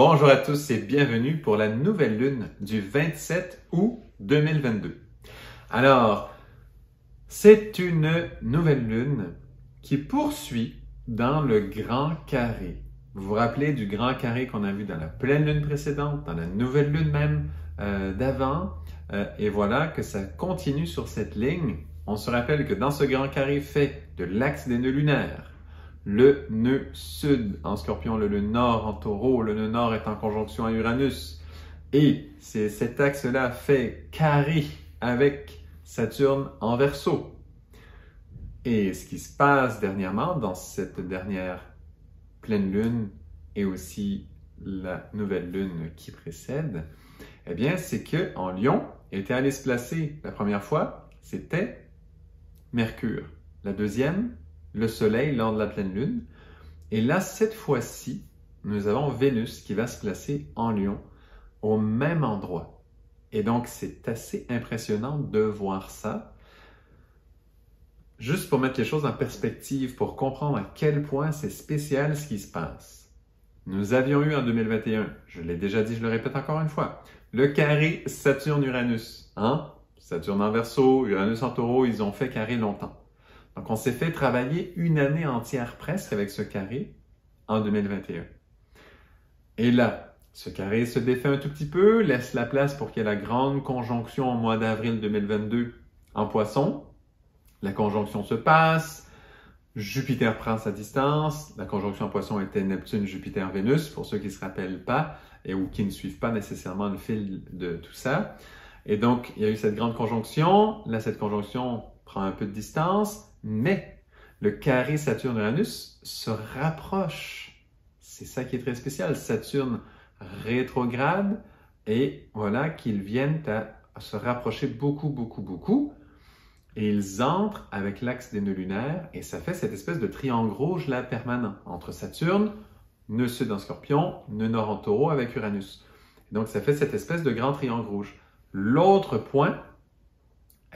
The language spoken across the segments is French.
Bonjour à tous et bienvenue pour la nouvelle lune du 27 août 2022. Alors, c'est une nouvelle lune qui poursuit dans le grand carré. Vous vous rappelez du grand carré qu'on a vu dans la pleine lune précédente, dans la nouvelle lune même d'avant, et voilà que ça continue sur cette ligne. On se rappelle que dans ce grand carré fait de l'axe des nœuds lunaires, le nœud sud en Scorpion, le nœud nord en Taureau, le nœud nord est en conjonction à Uranus. Et c'est cet axe-là fait carré avec Saturne en Verseau. Et ce qui se passe dernièrement dans cette dernière pleine lune et aussi la nouvelle lune qui précède, eh bien, c'est qu'en Lion, il était allé se placer la première fois, c'était Mercure. La deuxième, le Soleil lors de la pleine lune. Et là, cette fois-ci, nous avons Vénus qui va se placer en Lion au même endroit. Et donc, c'est assez impressionnant de voir ça. Juste pour mettre les choses en perspective, pour comprendre à quel point c'est spécial ce qui se passe. Nous avions eu en 2021, je l'ai déjà dit, je le répète encore une fois, le carré Saturne-Uranus. Hein? Saturne en Verseau, Uranus en Taureau, ils ont fait carré longtemps. Donc, on s'est fait travailler une année entière presque avec ce carré en 2021. Et là, ce carré se défait un tout petit peu, laisse la place pour qu'il y ait la grande conjonction au mois d'avril 2022 en Poisson. La conjonction se passe, Jupiter prend sa distance. La conjonction en Poisson était Neptune, Jupiter, Vénus, pour ceux qui ne se rappellent pas ou qui ne suivent pas nécessairement le fil de tout ça. Et donc, il y a eu cette grande conjonction. Là, cette conjonction prend un peu de distance. Mais le carré Saturne-Uranus se rapproche. C'est ça qui est très spécial. Saturne rétrograde et voilà qu'ils viennent à se rapprocher beaucoup. Et ils entrent avec l'axe des nœuds lunaires et ça fait cette espèce de triangle rouge là permanent entre Saturne, nœud sud en Scorpion, nœud nord en Taureau avec Uranus. Donc ça fait cette espèce de grand triangle rouge. L'autre point,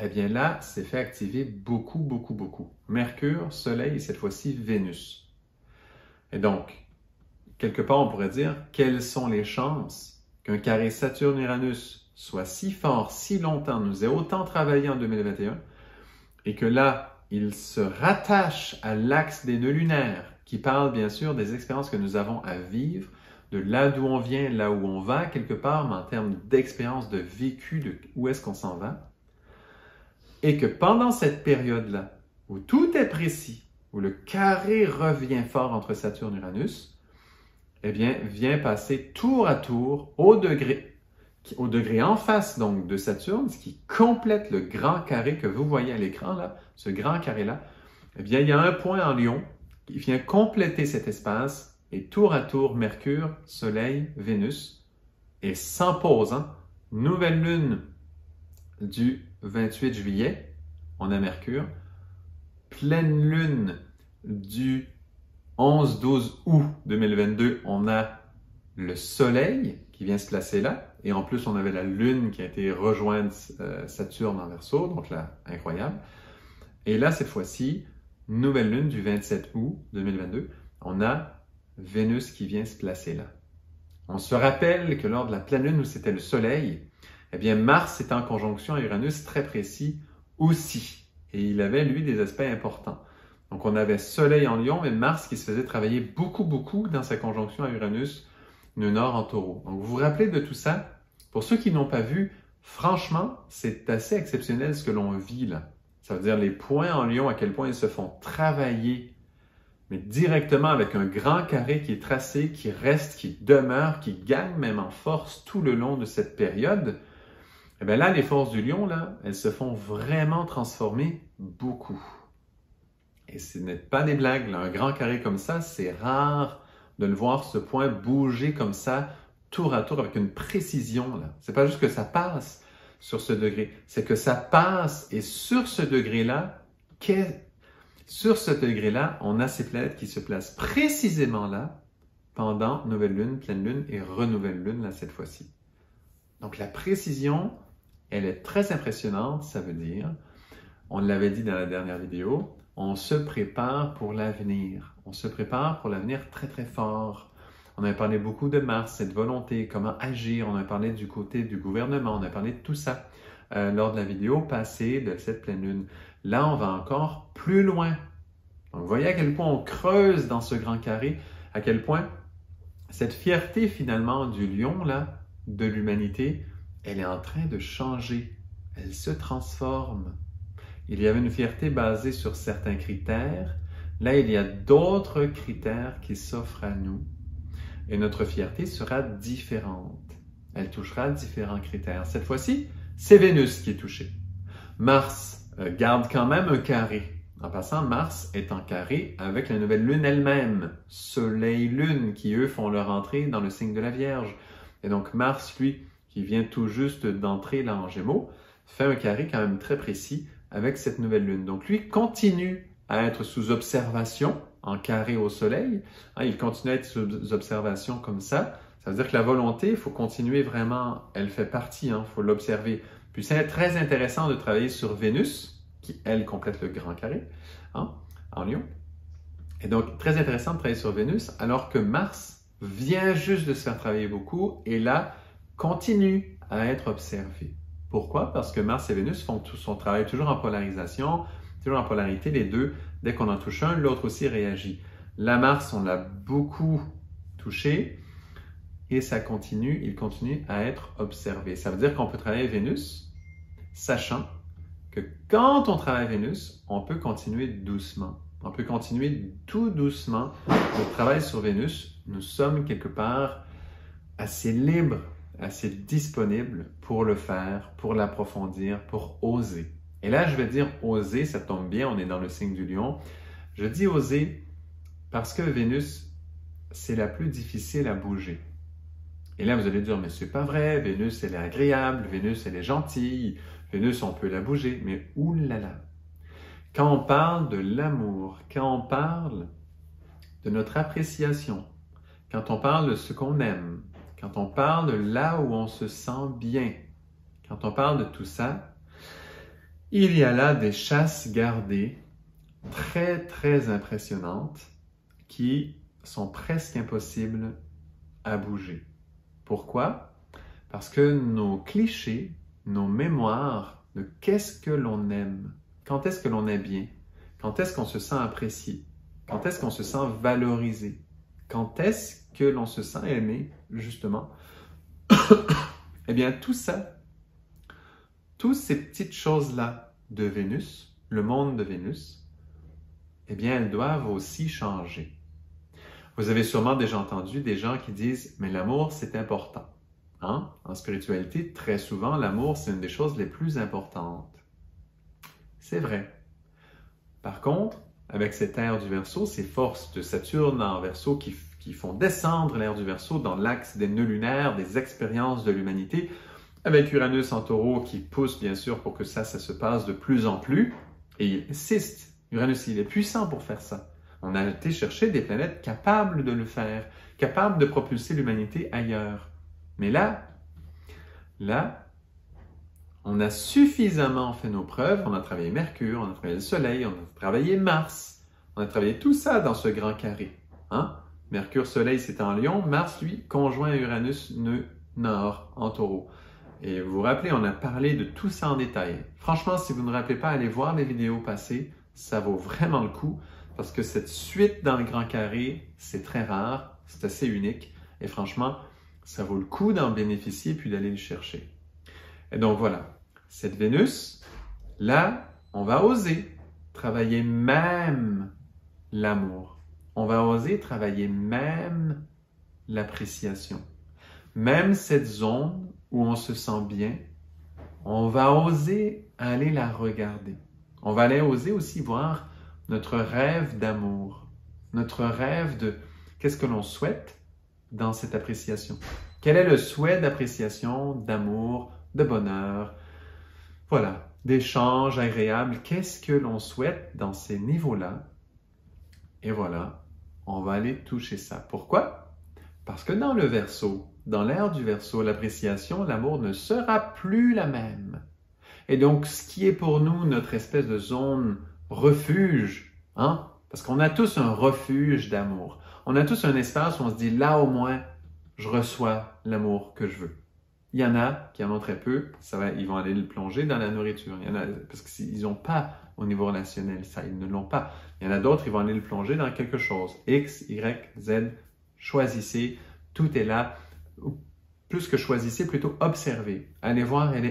eh bien là, c'est fait activer beaucoup. Mercure, Soleil et cette fois-ci Vénus. Et donc, quelque part, on pourrait dire, quelles sont les chances qu'un carré Saturne-Uranus soit si fort, si longtemps, nous ait autant travaillé en 2021, et que là, il se rattache à l'axe des nœuds lunaires, qui parle bien sûr des expériences que nous avons à vivre, de là d'où on vient, là où on va, quelque part, mais en termes d'expérience, de vécu, de où est-ce qu'on s'en va. Et que pendant cette période-là, où tout est précis, où le carré revient fort entre Saturne et Uranus, eh bien, vient passer tour à tour au degré en face donc de Saturne, ce qui complète le grand carré que vous voyez à l'écran, là, ce grand carré-là, eh bien, il y a un point en Lion qui vient compléter cet espace, et tour à tour, Mercure, Soleil, Vénus, et sans pause, hein, nouvelle lune du 28 juillet, on a Mercure. Pleine lune du 11-12 août 2022, on a le Soleil qui vient se placer là. Et en plus, on avait la Lune qui a été rejoindre Saturne en Verseau, donc là, incroyable. Et là, cette fois-ci, nouvelle lune du 27 août 2022, on a Vénus qui vient se placer là. On se rappelle que lors de la pleine lune où c'était le Soleil, eh bien, Mars est en conjonction à Uranus très précis aussi. Et il avait, lui, des aspects importants. Donc, on avait Soleil en Lion, mais Mars qui se faisait travailler beaucoup dans sa conjonction à Uranus, nœud nord en Taureau. Donc, vous vous rappelez de tout ça? Pour ceux qui n'ont pas vu, franchement, c'est assez exceptionnel ce que l'on vit là. Ça veut dire les points en Lion, à quel point ils se font travailler, mais directement avec un grand carré qui est tracé, qui reste, qui demeure, qui gagne même en force tout le long de cette période. Et bien là, les forces du Lion, là, elles se font vraiment transformer beaucoup. Et ce n'est pas des blagues, là. Un grand carré comme ça, c'est rare de le voir ce point bouger comme ça, tour à tour, avec une précision. C'est pas juste que ça passe sur ce degré, c'est que ça passe et sur ce degré-là, on a ces planètes qui se placent précisément là pendant nouvelle lune, pleine lune et renouvelle lune, là, cette fois-ci. Donc la précision, elle est très impressionnante, ça veut dire, on l'avait dit dans la dernière vidéo, on se prépare pour l'avenir. On se prépare pour l'avenir très fort. On a parlé beaucoup de Mars, cette volonté, comment agir. On a parlé du côté du gouvernement, on a parlé de tout ça lors de la vidéo passée de cette pleine lune. Là, on va encore plus loin. Donc, vous voyez à quel point on creuse dans ce grand carré, à quel point cette fierté finalement du lion, là, de l'humanité, elle est en train de changer. Elle se transforme. Il y avait une fierté basée sur certains critères. Là, il y a d'autres critères qui s'offrent à nous. Et notre fierté sera différente. Elle touchera différents critères. Cette fois-ci, c'est Vénus qui est touchée. Mars garde quand même un carré. En passant, Mars est en carré avec la nouvelle lune elle-même. Soleil-lune qui, eux, font leur entrée dans le signe de la Vierge. Et donc, Mars, lui, qui vient tout juste d'entrer là en Gémeaux, fait un carré quand même très précis avec cette nouvelle lune. Donc, lui continue à être sous observation, en carré au Soleil. Il continue à être sous observation comme ça. Ça veut dire que la volonté, il faut continuer vraiment, elle fait partie, il faut l'observer. Puis c'est très intéressant de travailler sur Vénus, qui, elle, complète le grand carré, en Lion. Et donc, très intéressant de travailler sur Vénus, alors que Mars vient juste de se faire travailler beaucoup, et là, continue à être observé. Pourquoi? Parce que Mars et Vénus font tout son travail toujours en polarisation, toujours en polarité, les deux. Dès qu'on en touche un, l'autre aussi réagit. La Mars, on l'a beaucoup touché, et ça continue, il continue à être observé. Ça veut dire qu'on peut travailler Vénus, sachant que quand on travaille Vénus, on peut continuer doucement. On peut continuer tout doucement le travail sur Vénus. Nous sommes quelque part assez libres, assez disponibles pour le faire, pour l'approfondir, pour oser. Et là, je vais dire oser, ça tombe bien, on est dans le signe du lion. Je dis oser parce que Vénus, c'est la plus difficile à bouger. Et là, vous allez dire, mais c'est pas vrai, Vénus, elle est agréable, Vénus, elle est gentille, Vénus, on peut la bouger, mais oulala! Quand on parle de l'amour, quand on parle de notre appréciation, quand on parle de ce qu'on aime, quand on parle de là où on se sent bien, quand on parle de tout ça, il y a là des chasses gardées très, très impressionnantes qui sont presque impossibles à bouger. Pourquoi? Parce que nos clichés, nos mémoires de qu'est-ce que l'on aime, quand est-ce que l'on est bien, quand est-ce qu'on se sent apprécié, quand est-ce qu'on se sent valorisé, quand est-ce que l'on se sent aimé, justement, eh bien tout ça, toutes ces petites choses-là de Vénus, le monde de Vénus, eh bien elles doivent aussi changer. Vous avez sûrement déjà entendu des gens qui disent « mais l'amour, c'est important ». En spiritualité, très souvent, l'amour, c'est une des choses les plus importantes. C'est vrai. Par contre, avec cette ère du Verseau, ces forces de Saturne en Verseau qui font descendre l'ère du Verseau dans l'axe des nœuds lunaires, des expériences de l'humanité, avec Uranus en Taureau qui pousse bien sûr pour que ça se passe de plus en plus, et il insiste. Uranus, il est puissant pour faire ça. On a été chercher des planètes capables de le faire, capables de propulser l'humanité ailleurs. Mais là, on a suffisamment fait nos preuves, on a travaillé Mercure, on a travaillé le Soleil, on a travaillé Mars, on a travaillé tout ça dans ce grand carré. Mercure, Soleil, c'est en Lion, Mars, lui, conjoint à Uranus, nœud nord, en Taureau. Et vous vous rappelez, on a parlé de tout ça en détail. Franchement, si vous ne vous rappelez pas, allez voir les vidéos passées, ça vaut vraiment le coup, parce que cette suite dans le grand carré, c'est très rare, c'est assez unique, et franchement, ça vaut le coup d'en bénéficier puis d'aller le chercher. Et donc voilà, cette Vénus, là, on va oser travailler même l'amour. On va oser travailler même l'appréciation. Même cette zone où on se sent bien, on va oser aller la regarder. On va aller oser aussi voir notre rêve d'amour, notre rêve de qu'est-ce que l'on souhaite dans cette appréciation. Quel est le souhait d'appréciation, d'amour, de bonheur, voilà, d'échanges agréables? Qu'est-ce que l'on souhaite dans ces niveaux-là? Et voilà, on va aller toucher ça. Pourquoi? Parce que dans le Verseau, dans l'ère du Verseau, l'appréciation, l'amour ne sera plus la même. Et donc, ce qui est pour nous notre espèce de zone refuge, parce qu'on a tous un refuge d'amour. On a tous un espace où on se dit, là au moins, je reçois l'amour que je veux. Il y en a qui en ont très peu, ils vont aller le plonger dans la nourriture. Il y en a, parce qu'ils n'ont pas au niveau relationnel, ça, ils ne l'ont pas. Il y en a d'autres, ils vont aller le plonger dans quelque chose. X, Y, Z, choisissez, tout est là. Plus que choisissez, plutôt observez. Allez voir, il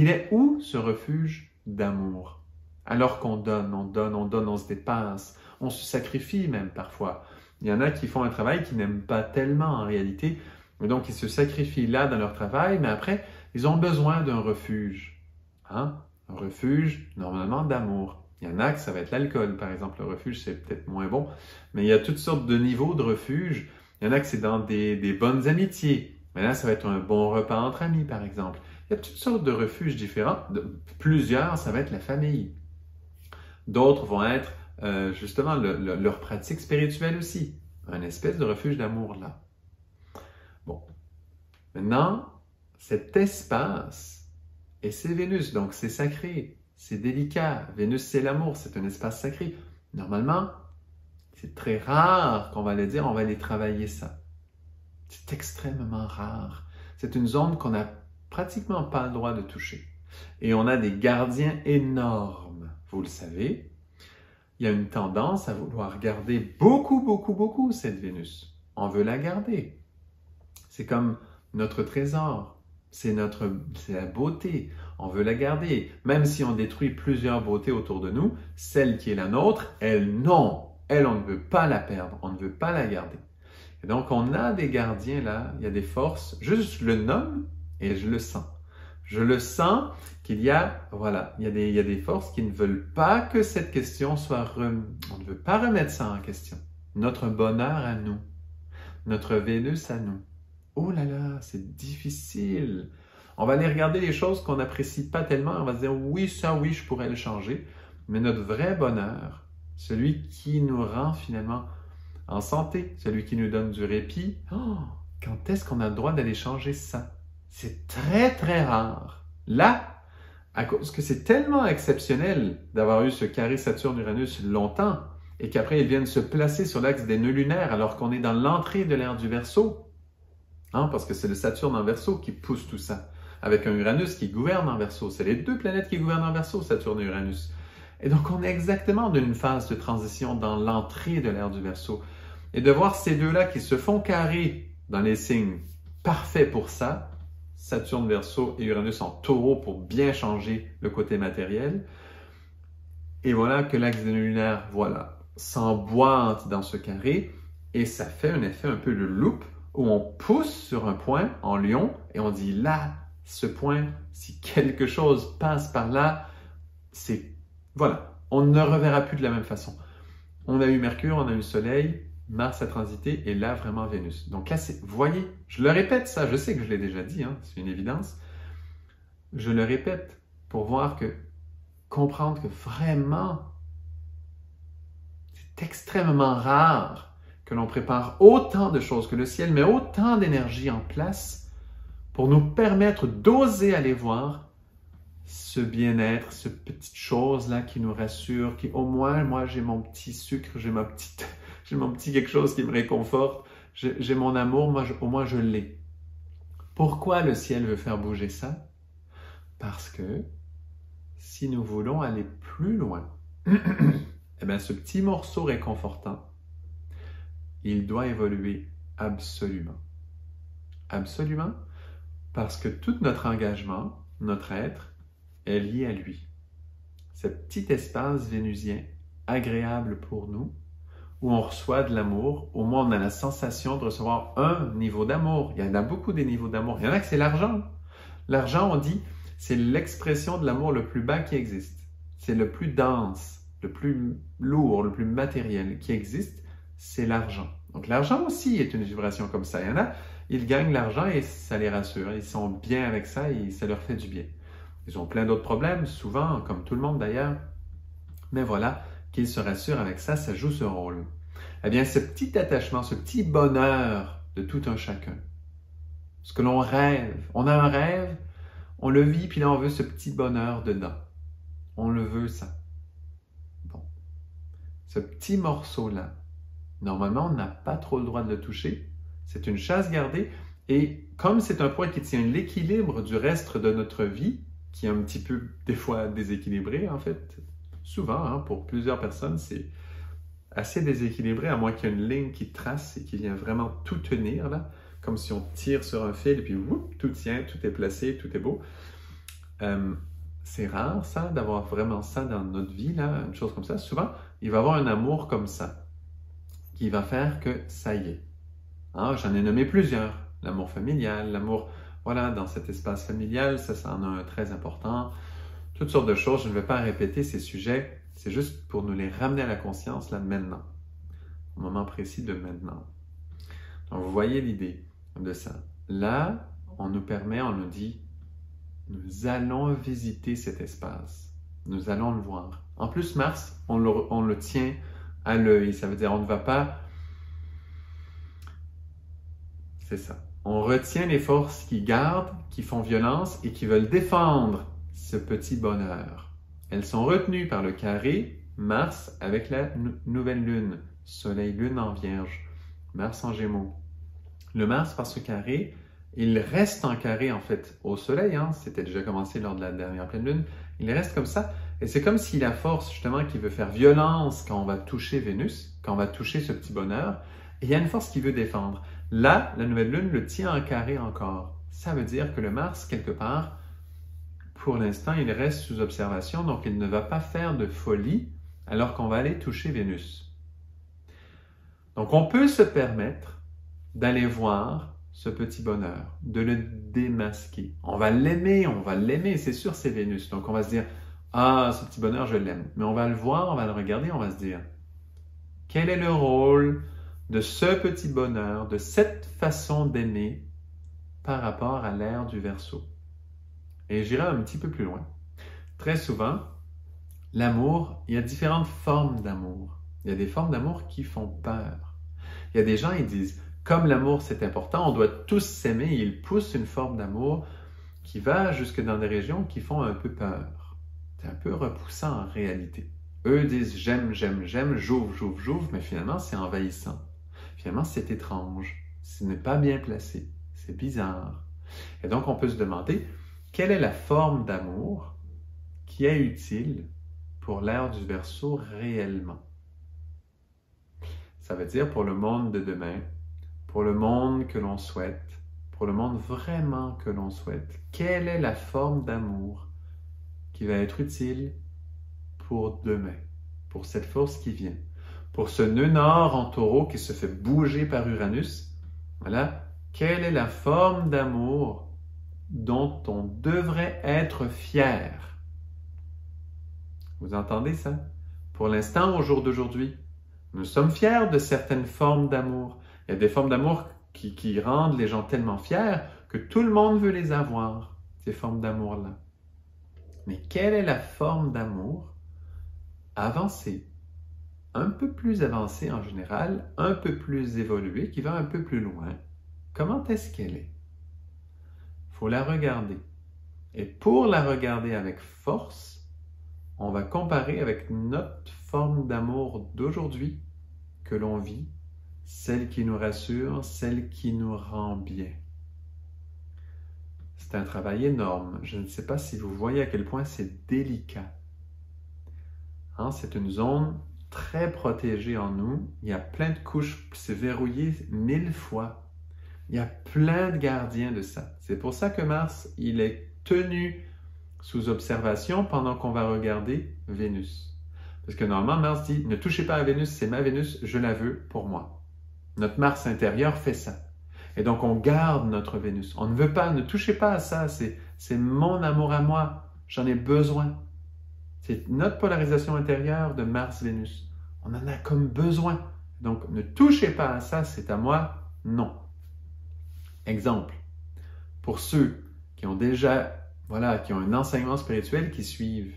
est où ce refuge d'amour? Alors qu'on donne, on se dépasse, on se sacrifie même parfois. Il y en a qui font un travail qu'ils n'aiment pas tellement en réalité, et donc ils se sacrifient là dans leur travail, mais après, ils ont besoin d'un refuge. Hein? Un refuge, normalement, d'amour. Il y en a que ça va être l'alcool, par exemple. Le refuge, c'est peut-être moins bon, mais il y a toutes sortes de niveaux de refuge. Il y en a que c'est dans des bonnes amitiés. Mais là, ça va être un bon repas entre amis, par exemple. Il y a toutes sortes de refuges différents. Plusieurs, ça va être la famille. D'autres vont être justement leur pratique spirituelle aussi. Un espèce de refuge d'amour là. Bon. Maintenant, cet espace, et c'est Vénus, donc c'est sacré, c'est délicat. Vénus, c'est l'amour, c'est un espace sacré. Normalement, c'est très rare qu'on va aller dire, on va aller travailler ça. C'est extrêmement rare. C'est une zone qu'on n'a pratiquement pas le droit de toucher. Et on a des gardiens énormes. Vous le savez, il y a une tendance à vouloir garder beaucoup cette Vénus. On veut la garder. C'est comme notre trésor. C'est la beauté. On veut la garder. Même si on détruit plusieurs beautés autour de nous, celle qui est la nôtre, elle, non. Elle, on ne veut pas la perdre. On ne veut pas la garder. Et donc, on a des gardiens là. Il y a des forces. Je le nomme et je le sens. Je le sens qu'il y a, voilà, il y a des forces qui ne veulent pas que cette question soit on ne veut pas remettre ça en question. Notre bonheur à nous. Notre Vénus à nous. Oh là là, c'est difficile. On va aller regarder les choses qu'on n'apprécie pas tellement. On va se dire, oui, ça, oui, je pourrais le changer. Mais notre vrai bonheur, celui qui nous rend finalement en santé, celui qui nous donne du répit, quand est-ce qu'on a le droit d'aller changer ça? C'est très rare. Là, à cause que c'est tellement exceptionnel d'avoir eu ce carré Saturne-Uranus longtemps et qu'après ils viennent se placer sur l'axe des nœuds lunaires alors qu'on est dans l'entrée de l'ère du Verseau. Hein, parce que c'est le Saturne en Verseau qui pousse tout ça. Avec un Uranus qui gouverne en Verseau. C'est les deux planètes qui gouvernent en Verseau, Saturne et Uranus. Et donc on est exactement dans une phase de transition dans l'entrée de l'ère du Verseau. Et de voir ces deux-là qui se font carré dans les signes parfaits pour ça, Saturne Verseau et Uranus en Taureau pour bien changer le côté matériel. Et voilà que l'axe des nœuds lunaires, voilà, s'emboîte dans ce carré et ça fait un effet un peu de loupe où on pousse sur un point en lion et on dit là, ce point, si quelque chose passe par là, c'est, voilà, on ne reverra plus de la même façon. On a eu Mercure, on a eu le Soleil, Mars a transité et là, vraiment Vénus. Donc là, vous voyez, je le répète ça, je sais que je l'ai déjà dit, hein, c'est une évidence. Je le répète pour comprendre que vraiment, c'est extrêmement rare que l'on prépare autant de choses, que le ciel met autant d'énergie en place pour nous permettre d'oser aller voir ce bien-être, ce petite chose-là qui nous rassure, qui au moins, moi, j'ai mon petit sucre, j'ai mon petit quelque chose qui me réconforte, j'ai mon amour, moi, au moins je l'ai. Pourquoi le ciel veut faire bouger ça? Parce que si nous voulons aller plus loin, eh bien, ce petit morceau réconfortant, il doit évoluer absolument. Absolument, parce que tout notre engagement, notre être, est lié à lui. Ce petit espace vénusien, agréable pour nous, où on reçoit de l'amour, au moins on a la sensation de recevoir un niveau d'amour. Il y en a beaucoup des niveaux d'amour. Il y en a que c'est l'argent. L'argent, on dit, c'est l'expression de l'amour le plus bas qui existe. C'est le plus dense, le plus lourd, le plus matériel qui existe, c'est l'argent. Donc l'argent aussi est une vibration comme ça. Il y en a, ils gagnent l'argent et ça les rassure. Ils sont bien avec ça et ça leur fait du bien. Ils ont plein d'autres problèmes, souvent, comme tout le monde d'ailleurs. Mais voilà, qu'ils se rassurent avec ça, ça joue ce rôle. Eh bien, ce petit attachement, ce petit bonheur de tout un chacun, ce que l'on rêve, on a un rêve, on le vit, puis là, on veut ce petit bonheur dedans. On le veut, ça. Bon. Ce petit morceau-là, Normalement, on n'a pas trop le droit de le toucher. C'est une chasse gardée. Et comme c'est un point qui tient l'équilibre du reste de notre vie, qui est un petit peu, des fois, déséquilibré, en fait, souvent, hein, pour plusieurs personnes, c'est assez déséquilibré, à moins qu'il y ait une ligne qui trace et qui vient vraiment tout tenir, là, comme si on tire sur un fil et puis whoop, tout tient, tout est placé, tout est beau. C'est rare, ça, d'avoir vraiment ça dans notre vie, là, une chose comme ça. Souvent, il va y avoir un amour comme ça, qui va faire que ça y est. Hein, j'en ai nommé plusieurs. L'amour familial, l'amour, voilà, dans cet espace familial, ça en a un très important. Toutes sortes de choses, je ne vais pas répéter ces sujets, c'est juste pour nous les ramener à la conscience, là, maintenant. Au moment précis de maintenant. Donc, vous voyez l'idée de ça. Là, on nous permet, on nous dit, nous allons visiter cet espace. Nous allons le voir. En plus, Mars, on le tient à l'œil. Ça veut dire, on ne va pas... C'est ça. On retient les forces qui gardent, qui font violence et qui veulent défendre ce petit bonheur. Elles sont retenues par le carré Mars avec la nouvelle lune. Soleil-lune en Vierge. Mars en Gémeaux. Le Mars, par ce carré, il reste en carré, en fait, au Soleil. Hein, c'était déjà commencé lors de la dernière pleine lune. Il reste comme ça. Et c'est comme si la force, justement, qui veut faire violence quand on va toucher Vénus, quand on va toucher ce petit bonheur, et il y a une force qui veut défendre. Là, la nouvelle lune le tient en carré encore. Ça veut dire que le Mars, quelque part, pour l'instant, il reste sous observation, donc il ne va pas faire de folie alors qu'on va aller toucher Vénus. Donc, on peut se permettre d'aller voir ce petit bonheur, de le démasquer. On va l'aimer, c'est sûr, c'est Vénus. Donc, on va se dire, ah, ce petit bonheur, je l'aime. Mais on va le voir, on va le regarder, on va se dire, quel est le rôle de ce petit bonheur, de cette façon d'aimer par rapport à l'ère du Verseau? Et j'irai un petit peu plus loin. Très souvent, l'amour, il y a différentes formes d'amour. Il y a des formes d'amour qui font peur. Il y a des gens, ils disent, comme l'amour c'est important, on doit tous s'aimer, et ils poussent une forme d'amour qui va jusque dans des régions qui font un peu peur. C'est un peu repoussant en réalité. Eux disent j'aime, j'aime, j'aime, j'ouvre, mais finalement c'est envahissant. Finalement c'est étrange, ce n'est pas bien placé, c'est bizarre. Et donc on peut se demander, quelle est la forme d'amour qui est utile pour l'ère du Verseau réellement? Ça veut dire pour le monde de demain, pour le monde que l'on souhaite, pour le monde vraiment que l'on souhaite. Quelle est la forme d'amour qui va être utile pour demain, pour cette force qui vient, pour ce nœud nord en Taureau qui se fait bouger par Uranus? Voilà, quelle est la forme d'amour dont on devrait être fier? Vous entendez ça? Pour l'instant, au jour d'aujourd'hui, nous sommes fiers de certaines formes d'amour. Il y a des formes d'amour qui rendent les gens tellement fiers que tout le monde veut les avoir, ces formes d'amour-là. Mais quelle est la forme d'amour avancée, un peu plus avancée en général, un peu plus évoluée, qui va un peu plus loin? Comment est-ce qu'elle est? Il faut la regarder. Et pour la regarder avec force, on va comparer avec notre forme d'amour d'aujourd'hui que l'on vit, celle qui nous rassure, celle qui nous rend bien. C'est un travail énorme. Je ne sais pas si vous voyez à quel point c'est délicat. Hein, c'est une zone très protégée en nous. Il y a plein de couches, c'est verrouillé 1000 fois. Il y a plein de gardiens de ça. C'est pour ça que Mars, il est tenu sous observation pendant qu'on va regarder Vénus. Parce que normalement, Mars dit, ne touchez pas à Vénus, c'est ma Vénus, je la veux pour moi. Notre Mars intérieur fait ça. Et donc, on garde notre Vénus. On ne veut pas, ne touchez pas à ça, c'est mon amour à moi, j'en ai besoin. C'est notre polarisation intérieure de Mars-Vénus. On en a comme besoin. Donc, ne touchez pas à ça, c'est à moi, non. Exemple, pour ceux qui ont déjà, voilà, qui ont un enseignement spirituel qui suivent,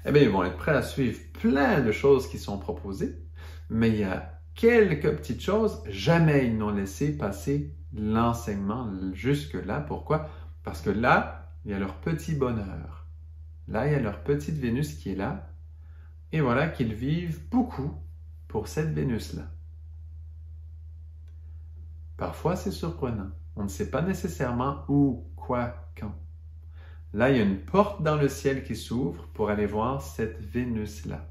eh bien, ils vont être prêts à suivre plein de choses qui sont proposées, mais il y a quelques petites choses, jamais ils n'ont laissé passer l'enseignement jusque-là. Pourquoi? Parce que là, il y a leur petit bonheur. Là, il y a leur petite Vénus qui est là. Et voilà qu'ils vivent beaucoup pour cette Vénus-là. Parfois, c'est surprenant. On ne sait pas nécessairement où, quoi, quand. Là, il y a une porte dans le ciel qui s'ouvre pour aller voir cette Vénus-là.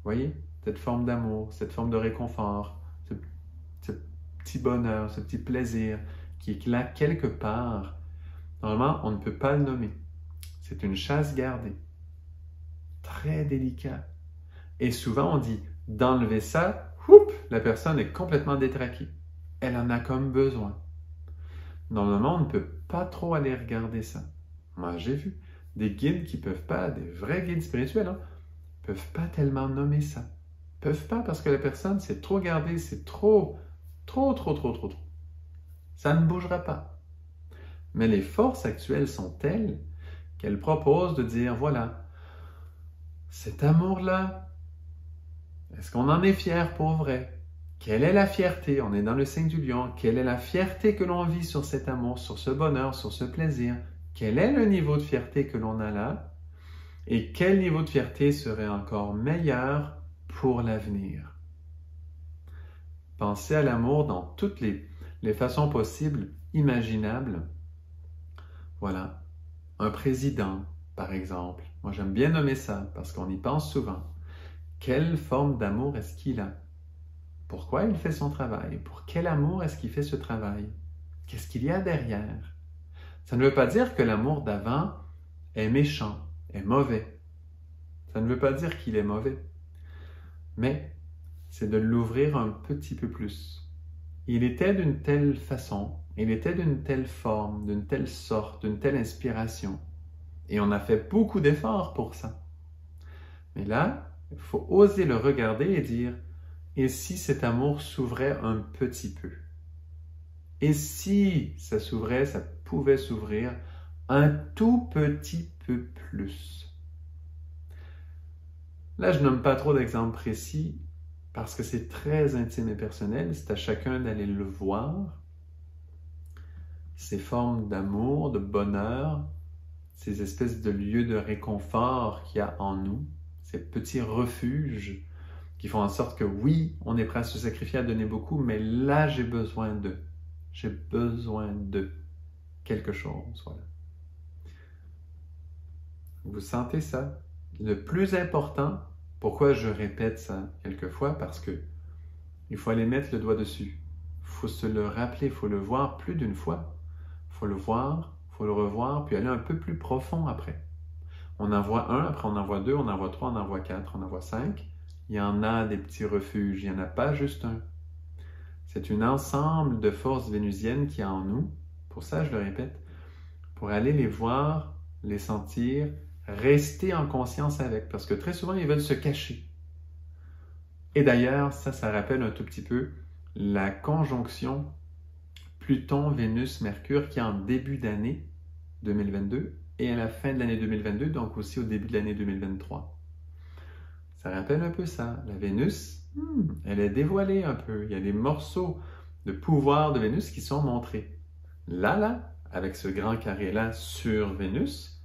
Voyez? Cette forme d'amour, cette forme de réconfort, ce petit bonheur, ce petit plaisir qui est là quelque part. Normalement, on ne peut pas le nommer. C'est une chasse gardée. Très délicat. Et souvent, on dit d'enlever ça, la personne est complètement détraquée. Elle en a comme besoin. Normalement, on ne peut pas trop aller regarder ça. Moi, j'ai vu des guides qui peuvent pas, des vrais guides spirituels, peuvent pas tellement nommer ça. Peuvent pas parce que la personne, c'est trop gardé, c'est trop. Ça ne bougera pas. Mais les forces actuelles sont telles qu'elles proposent de dire, voilà, cet amour-là, est-ce qu'on en est fier pour vrai? Quelle est la fierté? On est dans le signe du lion. Quelle est la fierté que l'on vit sur cet amour, sur ce bonheur, sur ce plaisir? Quel est le niveau de fierté que l'on a là? Et quel niveau de fierté serait encore meilleur pour l'avenir? Pensez à l'amour dans toutes les façons possibles, imaginables. Voilà. Un président, par exemple. Moi, j'aime bien nommer ça parce qu'on y pense souvent. Quelle forme d'amour est-ce qu'il a? Pourquoi il fait son travail? Pour quel amour est-ce qu'il fait ce travail? Qu'est-ce qu'il y a derrière? Ça ne veut pas dire que l'amour d'avant est méchant, est mauvais. Ça ne veut pas dire qu'il est mauvais. Mais c'est de l'ouvrir un petit peu plus. Il était d'une telle façon, il était d'une telle forme, d'une telle sorte, d'une telle inspiration. Et on a fait beaucoup d'efforts pour ça. Mais là, il faut oser le regarder et dire, et si cet amour s'ouvrait un petit peu? Et si ça s'ouvrait, ça pouvait s'ouvrir un tout petit peu plus? Là, je nomme pas trop d'exemples précis parce que c'est très intime et personnel. C'est à chacun d'aller le voir. Ces formes d'amour, de bonheur, ces espèces de lieux de réconfort qu'il y a en nous, ces petits refuges qui font en sorte que oui, on est prêt à se sacrifier, à donner beaucoup, mais là, j'ai besoin de quelque chose. Voilà. Vous sentez ça? Le plus important, pourquoi je répète ça quelquefois? Parce que il faut aller mettre le doigt dessus. Il faut se le rappeler, il faut le voir plus d'une fois. Il faut le voir, il faut le revoir, puis aller un peu plus profond après. On en voit un, après on en voit deux, on en voit trois, on en voit quatre, on en voit cinq. Il y en a des petits refuges, il n'y en a pas juste un. C'est un ensemble de forces vénusiennes qui est en nous. Pour ça, je le répète, pour aller les voir, les sentir, rester en conscience avec, parce que très souvent, ils veulent se cacher. Et d'ailleurs, ça rappelle un tout petit peu la conjonction Pluton-Vénus-Mercure qui est en début d'année 2022 et à la fin de l'année 2022, donc aussi au début de l'année 2023. Ça rappelle un peu ça. La Vénus, elle est dévoilée un peu. Il y a des morceaux de pouvoir de Vénus qui sont montrés. Là, avec ce grand carré-là sur Vénus,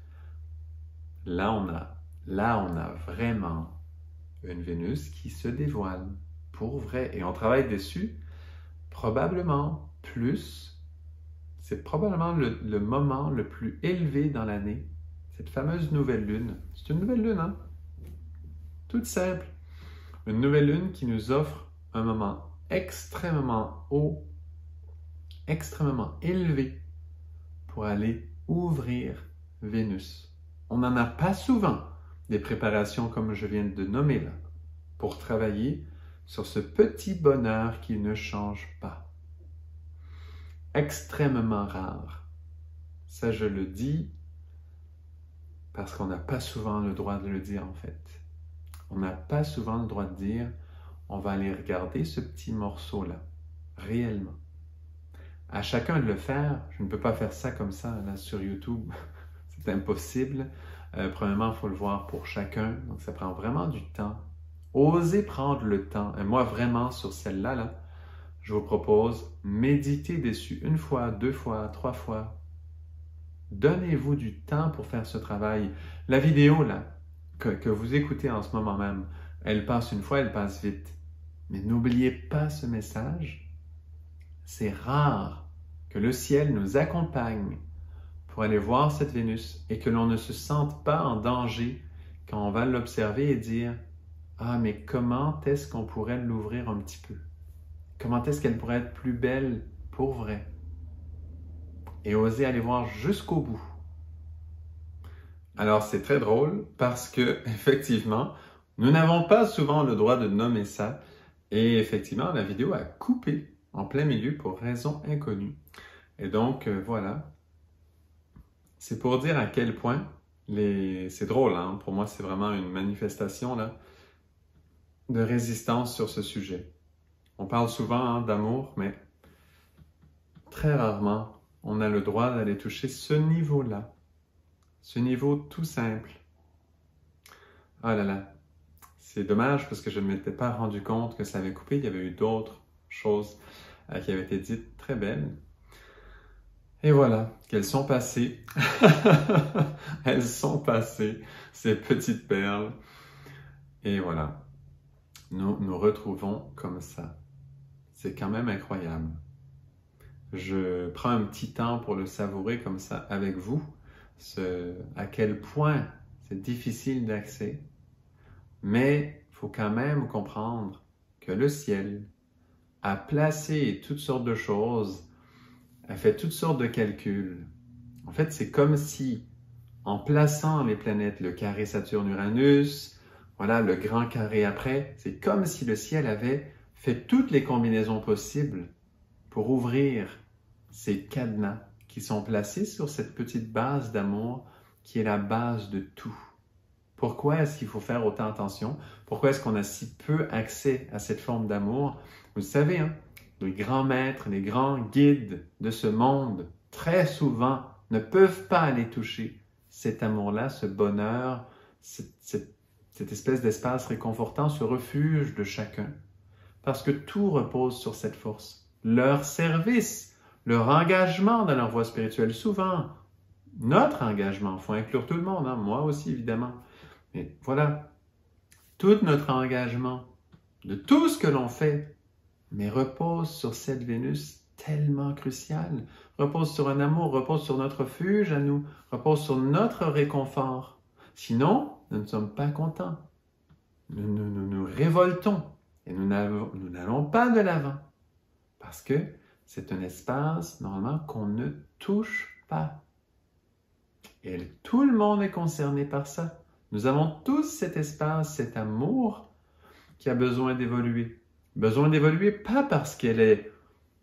là, on a vraiment une Vénus qui se dévoile pour vrai. Et on travaille dessus probablement plus. C'est probablement le moment le plus élevé dans l'année. Cette fameuse nouvelle lune. C'est une nouvelle lune, hein? Toute simple. Une nouvelle lune qui nous offre un moment extrêmement haut, extrêmement élevé pour aller ouvrir Vénus. On n'en a pas souvent des préparations comme je viens de nommer là, pour travailler sur ce petit bonheur qui ne change pas. Extrêmement rare. Ça, je le dis parce qu'on n'a pas souvent le droit de le dire en fait. On n'a pas souvent le droit de dire on va aller regarder ce petit morceau-là, réellement. À chacun de le faire. Je ne peux pas faire ça comme ça là, sur YouTube. C'est impossible. Premièrement, il faut le voir pour chacun. Donc, ça prend vraiment du temps. Osez prendre le temps. Et moi, vraiment, sur celle-là, là, je vous propose, méditez dessus une fois, deux fois, trois fois. Donnez-vous du temps pour faire ce travail. La vidéo, là, que vous écoutez en ce moment même, elle passe une fois, elle passe vite. Mais n'oubliez pas ce message. C'est rare que le ciel nous accompagne pour aller voir cette Vénus et que l'on ne se sente pas en danger quand on va l'observer et dire « Ah, mais comment est-ce qu'on pourrait l'ouvrir un petit peu? Comment est-ce qu'elle pourrait être plus belle pour vrai? » Et oser aller voir jusqu'au bout. Alors, c'est très drôle parce que, effectivement, nous n'avons pas souvent le droit de nommer ça. Et effectivement, la vidéo a coupé en plein milieu pour raison inconnue. Et donc, voilà. C'est pour dire à quel point, c'est drôle, hein? Pour moi, c'est vraiment une manifestation là, de résistance sur ce sujet. On parle souvent hein, d'amour, mais très rarement, on a le droit d'aller toucher ce niveau-là. Ce niveau tout simple. Ah là là, c'est dommage parce que je ne m'étais pas rendu compte que ça avait coupé. Il y avait eu d'autres choses qui avaient été dites très belles. Et voilà, qu'elles sont passées. Elles sont passées, ces petites perles. Et voilà, nous nous retrouvons comme ça. C'est quand même incroyable. Je prends un petit temps pour le savourer comme ça avec vous. À quel point c'est difficile d'accès. Mais il faut quand même comprendre que le ciel a placé toutes sortes de choses, a fait toutes sortes de calculs. En fait, c'est comme si, en plaçant les planètes, le carré Saturne-Uranus, voilà, le grand carré après, c'est comme si le ciel avait fait toutes les combinaisons possibles pour ouvrir ces cadenas qui sont placés sur cette petite base d'amour qui est la base de tout. Pourquoi est-ce qu'il faut faire autant attention? Pourquoi est-ce qu'on a si peu accès à cette forme d'amour? Vous le savez, hein? Les grands maîtres, les grands guides de ce monde, très souvent, ne peuvent pas aller toucher cet amour-là, ce bonheur, cette espèce d'espace réconfortant, ce refuge de chacun. Parce que tout repose sur cette force. Leur service, leur engagement dans leur voie spirituelle, souvent, notre engagement, il faut inclure tout le monde, hein? Moi aussi évidemment. Mais voilà, tout notre engagement, de tout ce que l'on fait, mais repose sur cette Vénus tellement cruciale, repose sur un amour, repose sur notre refuge à nous, repose sur notre réconfort. Sinon, nous ne sommes pas contents. Nous révoltons et nous n'allons pas de l'avant. Parce que c'est un espace, normalement, qu'on ne touche pas. Et tout le monde est concerné par ça. Nous avons tous cet espace, cet amour qui a besoin d'évoluer. Besoin d'évoluer pas parce qu'elle est,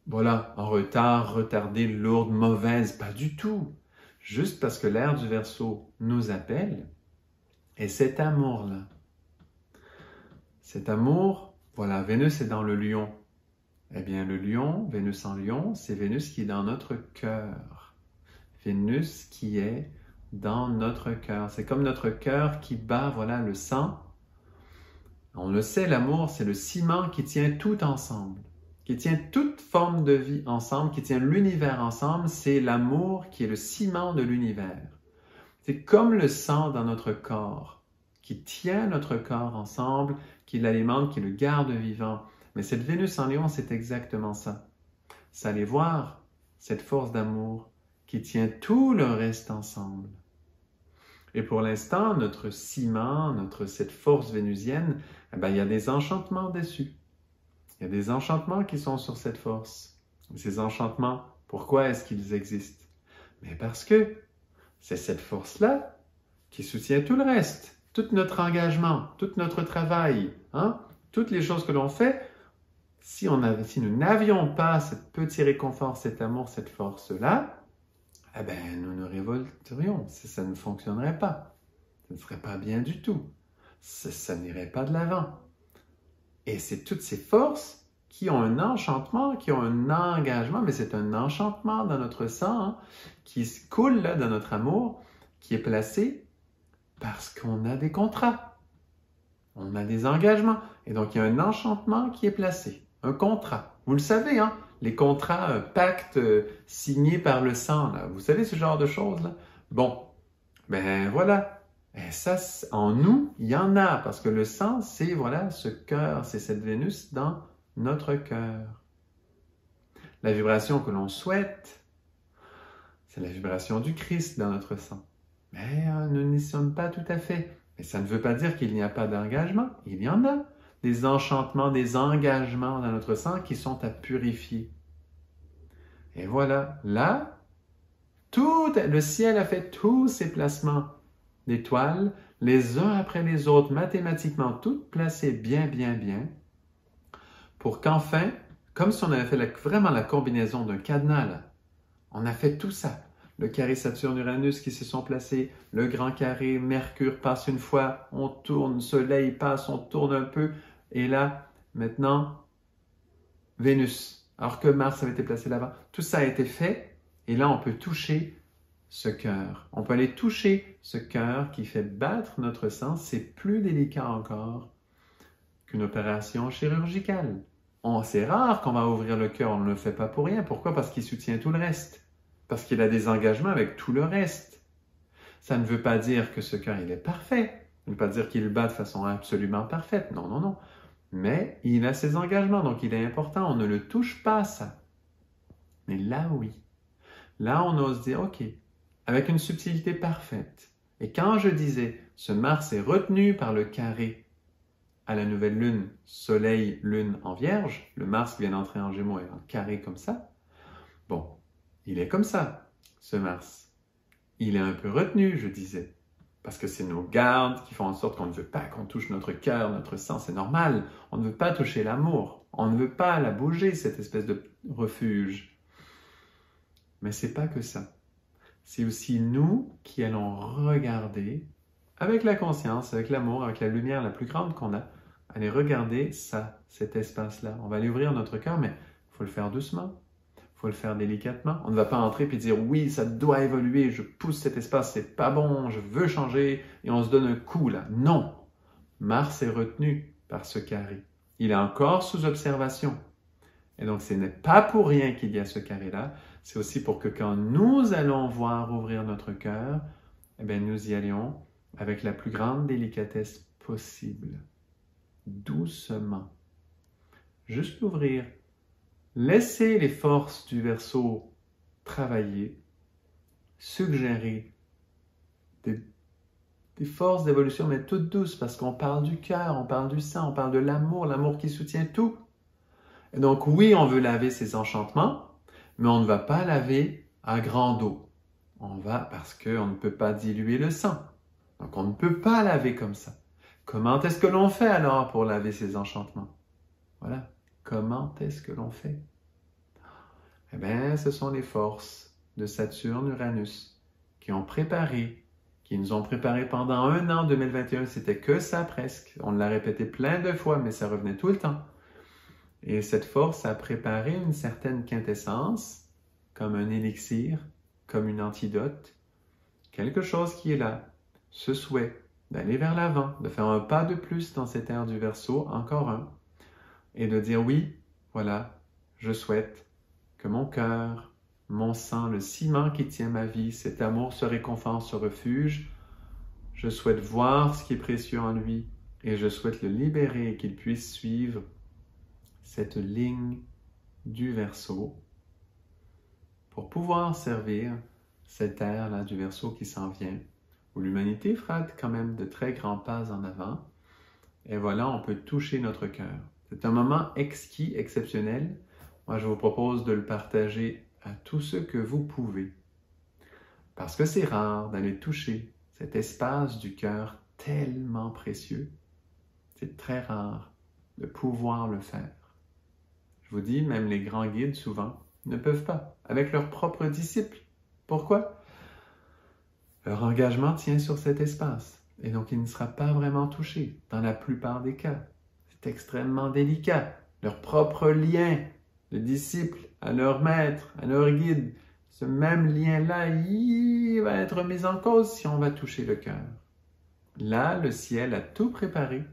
voilà, en retard, retardée, lourde, mauvaise, pas du tout. Juste parce que l'ère du Verseau nous appelle. Et cet amour-là, cet amour, voilà, Vénus est dans le Lion. Eh bien, le Lion, Vénus en Lion, c'est Vénus qui est dans notre cœur. Vénus qui est dans notre cœur. C'est comme notre cœur qui bat, voilà, le sang. On le sait, l'amour, c'est le ciment qui tient tout ensemble, qui tient toute forme de vie ensemble, qui tient l'univers ensemble. C'est l'amour qui est le ciment de l'univers. C'est comme le sang dans notre corps, qui tient notre corps ensemble, qui l'alimente, qui le garde vivant. Mais cette Vénus en Lion, c'est exactement ça. C'est aller voir cette force d'amour qui tient tout le reste ensemble. Et pour l'instant, notre ciment, cette force vénusienne, eh bien, il y a des enchantements dessus. Il y a des enchantements qui sont sur cette force. Et ces enchantements, pourquoi est-ce qu'ils existent? Mais parce que c'est cette force-là qui soutient tout le reste, tout notre engagement, tout notre travail, hein? Toutes les choses que l'on fait. Si nous n'avions pas ce petit réconfort, cet amour, cette force-là, eh bien, nous nous révolterions. Ça ne fonctionnerait pas. Ça ne serait pas bien du tout. Ça n'irait pas de l'avant. Et c'est toutes ces forces qui ont un enchantement, qui ont un engagement, mais c'est un enchantement dans notre sang, hein, qui coule là dans notre amour, qui est placé parce qu'on a des contrats. On a des engagements. Et donc, il y a un enchantement qui est placé. Un contrat. Vous le savez, hein? Les contrats, pactes signés par le sang, là. Vous savez ce genre de choses-là? Bon, ben voilà. Et ça, en nous, il y en a, parce que le sang, c'est, voilà, ce cœur, c'est cette Vénus dans notre cœur. La vibration que l'on souhaite, c'est la vibration du Christ dans notre sang. Mais nous n'y sommes pas tout à fait. Mais ça ne veut pas dire qu'il n'y a pas d'engagement. Il y en a. Des enchantements, des engagements dans notre sang qui sont à purifier. Et voilà, là, le ciel a fait tous ces placements d'étoiles, les uns après les autres, mathématiquement, toutes placées bien, pour qu'enfin, comme si on avait fait vraiment la combinaison d'un cadenas, là, on a fait tout ça. Le carré Saturne-Uranus qui se sont placés, le grand carré, Mercure passe une fois, on tourne, Soleil passe, on tourne un peu, et là, maintenant, Vénus, alors que Mars avait été placé là-bas. Tout ça a été fait, et là, on peut toucher ce cœur. On peut aller toucher ce cœur qui fait battre notre sang. C'est plus délicat encore qu'une opération chirurgicale. C'est rare qu'on va ouvrir le cœur, on ne le fait pas pour rien. Pourquoi? Parce qu'il soutient tout le reste. Parce qu'il a des engagements avec tout le reste. Ça ne veut pas dire que ce cœur, il est parfait. Ça ne veut pas dire qu'il bat de façon absolument parfaite. Non, non, non. Mais il a ses engagements, donc il est important. On ne le touche pas, ça. Mais là, oui. Là, on ose dire, OK, avec une subtilité parfaite. Et quand je disais, ce Mars est retenu par le carré à la nouvelle lune, Soleil, lune en Vierge, le Mars qui vient d'entrer en Gémeaux est en carré comme ça. Bon, il est comme ça, ce Mars. Il est un peu retenu, je disais, parce que c'est nos gardes qui font en sorte qu'on ne veut pas qu'on touche notre cœur, notre sang, c'est normal. On ne veut pas toucher l'amour, on ne veut pas la bouger, cette espèce de refuge. Mais c'est pas que ça. C'est aussi nous qui allons regarder, avec la conscience, avec l'amour, avec la lumière la plus grande qu'on a, aller regarder ça, cet espace-là. On va aller ouvrir notre cœur, mais il faut le faire doucement, il faut le faire délicatement. On ne va pas entrer et dire « oui, ça doit évoluer, je pousse cet espace, c'est pas bon, je veux changer » et on se donne un coup là. Non! Mars est retenu par ce carré. Il est encore sous observation. Et donc, ce n'est pas pour rien qu'il y a ce carré-là. C'est aussi pour que quand nous allons voir ouvrir notre cœur, eh bien, nous y allions avec la plus grande délicatesse possible. Doucement. Juste l'ouvrir. Laissez les forces du Verseau travailler. Suggérer des forces d'évolution, mais toutes douces, parce qu'on parle du cœur, on parle du sang, on parle de l'amour qui soutient tout. Et donc, oui, on veut laver ces enchantements, mais on ne va pas laver à grande eau. On va parce qu'on ne peut pas diluer le sang. Donc, on ne peut pas laver comme ça. Comment est-ce que l'on fait alors pour laver ces enchantements? Voilà. Comment est-ce que l'on fait? Eh bien, ce sont les forces de Saturne-Uranus qui ont préparé, qui nous ont préparé pendant 1 an 2021. C'était que ça presque. On l'a répété plein de fois, mais ça revenait tout le temps. Et cette force a préparé une certaine quintessence, comme un élixir, comme une antidote, quelque chose qui est là, ce souhait d'aller vers l'avant, de faire un pas de plus dans cette ère du Verseau, encore un, et de dire oui, voilà, je souhaite que mon cœur, mon sang, le ciment qui tient ma vie, cet amour, ce réconfort, ce refuge, je souhaite voir ce qui est précieux en lui et je souhaite le libérer et qu'il puisse suivre cette ligne du Verseau pour pouvoir servir cette ère-là du Verseau qui s'en vient, où l'humanité fera quand même de très grands pas en avant. Et voilà, on peut toucher notre cœur. C'est un moment exquis, exceptionnel. Moi, je vous propose de le partager à tous ceux que vous pouvez. Parce que c'est rare d'aller toucher cet espace du cœur tellement précieux. C'est très rare de pouvoir le faire. Je vous dis, même les grands guides, souvent, ne peuvent pas, avec leurs propres disciples. Pourquoi? Leur engagement tient sur cet espace, et donc il ne sera pas vraiment touché, dans la plupart des cas. C'est extrêmement délicat. Leur propre lien, le disciple à leur maître, à leur guide, ce même lien-là, il va être mis en cause si on va toucher le cœur. Là, le ciel a tout préparé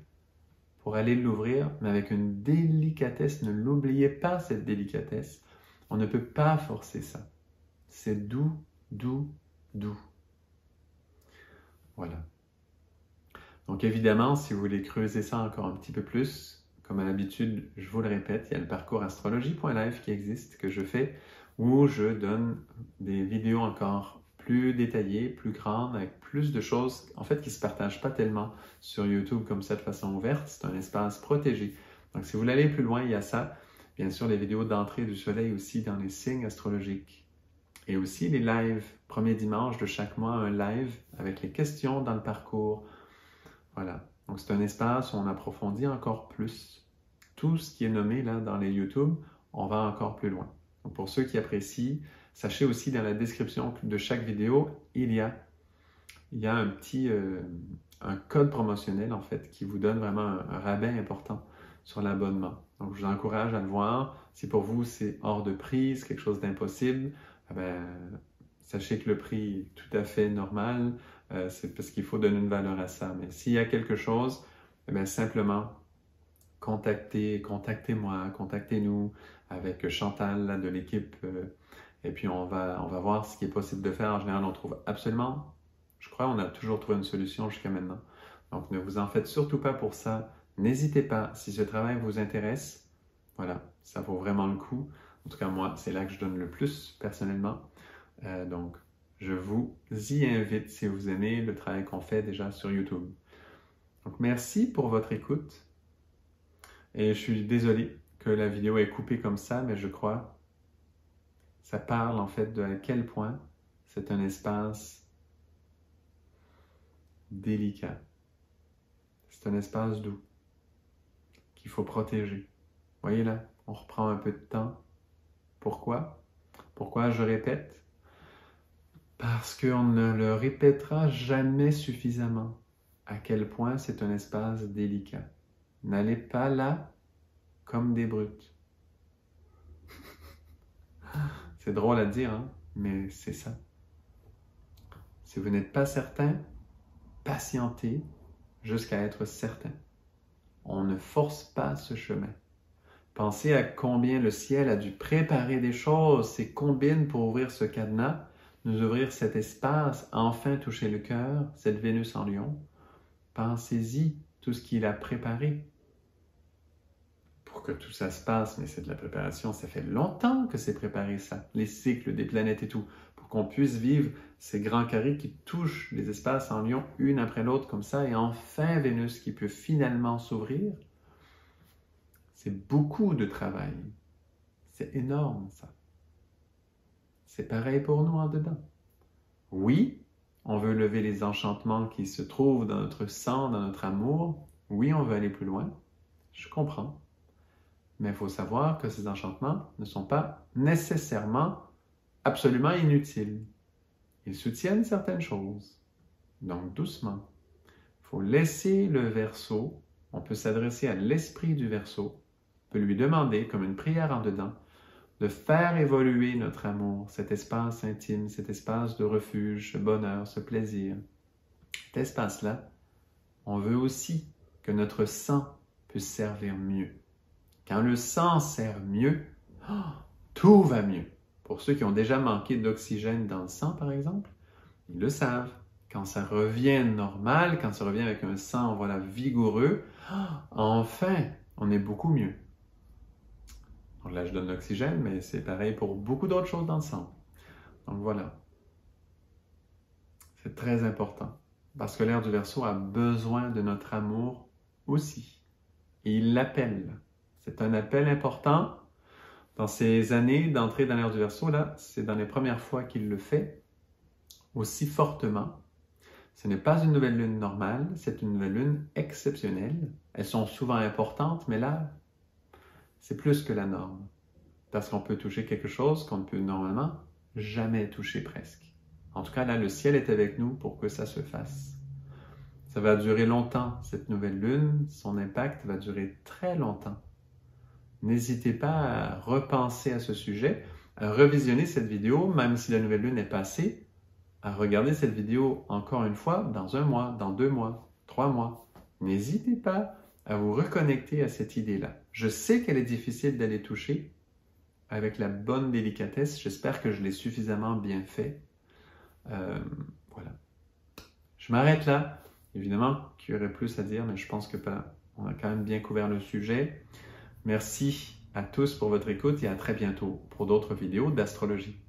pour aller l'ouvrir, mais avec une délicatesse. Ne l'oubliez pas, cette délicatesse. On ne peut pas forcer ça. C'est doux, doux, doux. Voilà. Donc évidemment, si vous voulez creuser ça encore un petit peu plus, comme à l'habitude, je vous le répète, il y a le parcours astrologie.live qui existe, que je fais, où je donne des vidéos encore plus détaillées, plus grandes, avec plus de choses, en fait, qui ne se partagent pas tellement sur YouTube comme ça de façon ouverte. C'est un espace protégé. Donc, si vous voulez aller plus loin, il y a ça. Bien sûr, les vidéos d'entrée du soleil aussi dans les signes astrologiques. Et aussi les lives. Premier dimanche de chaque mois, un live avec les questions dans le parcours. Voilà. Donc, c'est un espace où on approfondit encore plus. Tout ce qui est nommé là dans les YouTube, on va encore plus loin. Donc, pour ceux qui apprécient, sachez aussi dans la description de chaque vidéo, il y a un petit un code promotionnel en fait qui vous donne vraiment un rabais important sur l'abonnement. Donc, je vous encourage à le voir. Si pour vous, c'est hors de prix, c'est quelque chose d'impossible, sachez que le prix est tout à fait normal. C'est parce qu'il faut donner une valeur à ça. Mais s'il y a quelque chose, simplement contactez-moi, contactez-nous avec Chantal là, de l'équipe. Et puis, on va voir ce qui est possible de faire. En général, on trouve absolument, je crois, on a toujours trouvé une solution jusqu'à maintenant. Donc, ne vous en faites surtout pas pour ça. N'hésitez pas, si ce travail vous intéresse, voilà, ça vaut vraiment le coup. En tout cas, moi, c'est là que je donne le plus, personnellement. Donc, je vous y invite si vous aimez le travail qu'on fait déjà sur YouTube. Donc, merci pour votre écoute. Et je suis désolé que la vidéo est coupée comme ça, mais je crois que ça parle en fait de à quel point c'est un espace délicat. C'est un espace doux qu'il faut protéger. Voyez là, on reprend un peu de temps. Pourquoi? Pourquoi je répète? Parce qu'on ne le répétera jamais suffisamment à quel point c'est un espace délicat. N'allez pas là comme des brutes. C'est drôle à dire, hein? Mais c'est ça. Si vous n'êtes pas certain, patientez jusqu'à être certain. On ne force pas ce chemin. Pensez à combien le ciel a dû préparer des choses, ces combines pour ouvrir ce cadenas, nous ouvrir cet espace, enfin toucher le cœur, cette Vénus en Lion. Pensez-y, tout ce qu'il a préparé pour que tout ça se passe, mais c'est de la préparation, ça fait longtemps que c'est préparé ça, les cycles des planètes et tout, pour qu'on puisse vivre ces grands carrés qui touchent les espaces en Lion une après l'autre comme ça, et enfin Vénus qui peut finalement s'ouvrir. C'est beaucoup de travail. C'est énorme, ça. C'est pareil pour nous en dedans. Oui, on veut lever les enchantements qui se trouvent dans notre sang, dans notre amour. Oui, on veut aller plus loin. Je comprends. Mais il faut savoir que ces enchantements ne sont pas nécessairement absolument inutiles. Ils soutiennent certaines choses. Donc, doucement. Il faut laisser le Verseau. On peut s'adresser à l'esprit du Verseau. On peut lui demander, comme une prière en dedans, de faire évoluer notre amour, cet espace intime, cet espace de refuge, ce bonheur, ce plaisir. Cet espace-là, on veut aussi que notre sang puisse servir mieux. Quand le sang sert mieux, tout va mieux. Pour ceux qui ont déjà manqué d'oxygène dans le sang, par exemple, ils le savent. Quand ça revient normal, quand ça revient avec un sang, voilà, vigoureux, enfin, on est beaucoup mieux. Donc là, je donne l'oxygène, mais c'est pareil pour beaucoup d'autres choses dans le sang. Donc voilà. C'est très important. Parce que l'air du Verseau a besoin de notre amour aussi. Et il l'appelle. C'est un appel important. Dans ces années d'entrée dans l'air du Verseau, là, c'est dans les premières fois qu'il le fait aussi fortement. Ce n'est pas une nouvelle lune normale, c'est une nouvelle lune exceptionnelle. Elles sont souvent importantes, mais là, c'est plus que la norme. Parce qu'on peut toucher quelque chose qu'on ne peut normalement jamais toucher presque. En tout cas, là, le ciel est avec nous pour que ça se fasse. Ça va durer longtemps, cette nouvelle lune. Son impact va durer très longtemps. N'hésitez pas à repenser à ce sujet, à revisionner cette vidéo, même si la nouvelle lune est passée, à regarder cette vidéo encore une fois dans 1 mois, dans 2 mois, 3 mois. N'hésitez pas à vous reconnecter à cette idée-là. Je sais qu'elle est difficile d'aller toucher avec la bonne délicatesse. J'espère que je l'ai suffisamment bien fait. Voilà. Je m'arrête là. Évidemment qu'il y aurait plus à dire, mais je pense que pas. On a quand même bien couvert le sujet. Merci à tous pour votre écoute et à très bientôt pour d'autres vidéos d'astrologie.